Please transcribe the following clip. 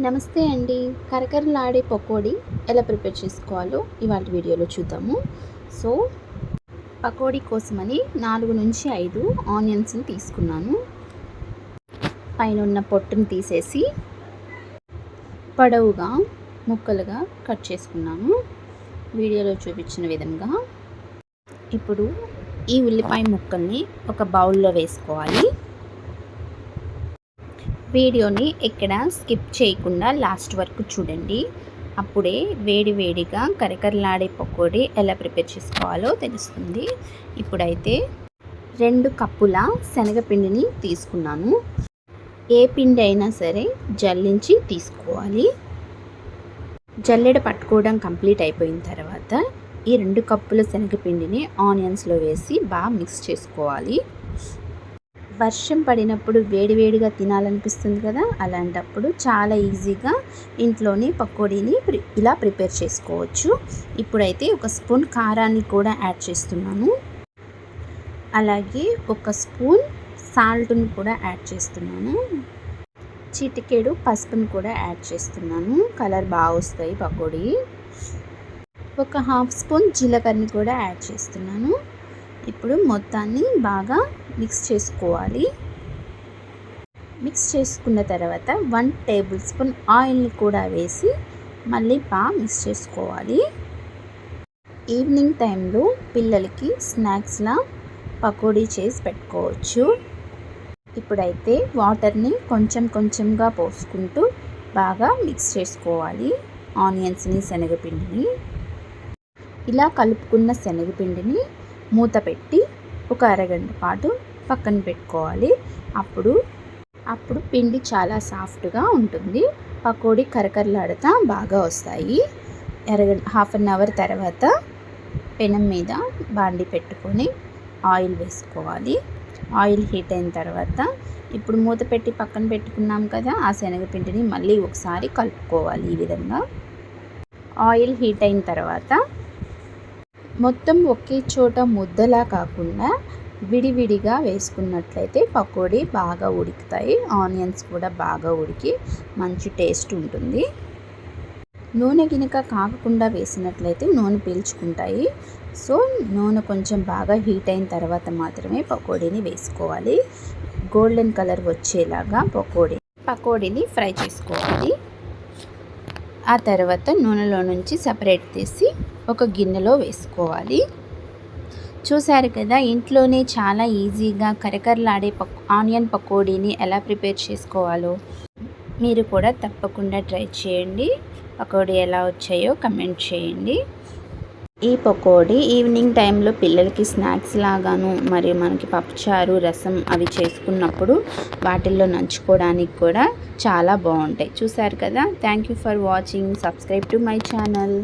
నమస్తే అండి. కరకరలాడే పకోడీ ఎలా ప్రిపేర్ చేసుకోవాలో ఇవాళ వీడియోలో చూద్దాము. సో పకోడీ కోసమని 4-5 ఆనియన్స్ని తీసుకున్నాను. పైన ఉన్న పొట్టును తీసేసి పొడవుగా ముక్కలుగా కట్ చేసుకున్నాను వీడియోలో చూపించిన విధంగా. ఇప్పుడు ఈ ఉల్లిపాయ ముక్కల్ని ఒక బౌల్లో వేసుకోవాలి. వీడియోని ఎక్కడ స్కిప్ చేయకుండా లాస్ట్ వరకు చూడండి. అప్పుడే వేడివేడిగా కరకరలాడే పకోడీ ఎలా ప్రిపేర్ చేసుకోవాలో తెలుస్తుంది. ఇప్పుడైతే 2 కప్పుల శనగపిండిని తీసుకున్నాను. ఏ పిండి అయినా సరే జల్లించి తీసుకోవాలి. జల్లెడ పట్టుకోవడం కంప్లీట్ అయిపోయిన తర్వాత ఈ 2 కప్పుల శనగపిండిని ఆనియన్స్లో వేసి బాగా మిక్స్ చేసుకోవాలి. వర్షం పడినప్పుడు వేడివేడిగా తినాలనిపిస్తుంది కదా, అలాంటప్పుడు చాలా ఈజీగా ఇంట్లోనే పకోడీని ఇలా ప్రిపేర్ చేసుకోవచ్చు. ఇప్పుడైతే 1 స్పూన్ కారాన్ని కూడా యాడ్ చేస్తున్నాను. అలాగే 1 స్పూన్ సాల్ట్ని కూడా యాడ్ చేస్తున్నాను. చిటికెడు పసుపుని కూడా యాడ్ చేస్తున్నాను. కలర్ బాగా వస్తాయి పకోడీ. 1/2 స్పూన్ జీలకర్రని కూడా యాడ్ చేస్తున్నాను. ఇప్పుడు మొత్తాన్ని బాగా మిక్స్ చేసుకోవాలి. మిక్స్ చేసుకున్న తర్వాత 1 టేబుల్ స్పూన్ ఆయిల్ని కూడా వేసి మళ్ళీ బాగా మిక్స్ చేసుకోవాలి. ఈవినింగ్ టైంలో పిల్లలకి స్నాక్స్లా పకోడీ చేసి పెట్టుకోవచ్చు. ఇప్పుడైతే వాటర్ని కొంచెం కొంచెంగా పోసుకుంటూ బాగా మిక్స్ చేసుకోవాలి ఆనియన్స్ని, శనగపిండిని. ఇలా కలుపుకున్న శనగపిండిని మూత పెట్టి ఒక అరగంట పాటు పక్కన పెట్టుకోవాలి. అప్పుడు పిండి చాలా సాఫ్ట్గా ఉంటుంది. పకోడీ కరకరలాడుతూ బాగా వస్తాయి. హాఫ్ అన్ అవర్ తర్వాత పెనం మీద బాండి పెట్టుకొని ఆయిల్ వేసుకోవాలి. ఆయిల్ హీట్ అయిన తర్వాత ఇప్పుడు మూత పెట్టి పక్కన పెట్టుకున్నాం కదా, ఆ శనగపిండిని మళ్ళీ ఒకసారి కలుపుకోవాలి. ఈ విధంగా ఆయిల్ హీట్ అయిన తర్వాత మొత్తం ఒకే చోట ముద్దలా కాకుండా విడివిడిగా వేసుకున్నట్లయితే పకోడీ బాగా ఉడుకుతాయి. ఆనియన్స్ కూడా బాగా ఉడికి మంచి టేస్ట్ ఉంటుంది. నూనె గినక కాగకుండా వేసినట్లయితే నూనె పీల్చుకుంటాయి. సో నూనె కొంచెం బాగా హీట్ అయిన తర్వాత మాత్రమే పకోడీని వేసుకోవాలి. గోల్డెన్ కలర్ వచ్చేలాగా పకోడీని ఫ్రై చేసుకోవాలి. ఆ తర్వాత నూనెలో నుంచి సపరేట్ తీసి ఒక గిన్నెలో వేసుకోవాలి. చూసారు కదా, ఇంట్లోనే చాలా ఈజీగా కరకరలాడే ఆనియన్ పకోడీని ఎలా ప్రిపేర్ చేసుకోవాలో మీరు కూడా తప్పకుండా ట్రై చేయండి. పకోడీ ఎలా వచ్చాయో కమెంట్ చేయండి. ఈ పకోడీ ఈవినింగ్ టైంలో పిల్లలకి స్నాక్స్ లాగాను, మరియు మనకి పప్పుచారు, రసం అవి చేసుకున్నప్పుడు వాటిల్లో నంచుకోవడానికి కూడా చాలా బాగుంటాయి. చూసారు కదా. Thank you for watching. Subscribe to my channel.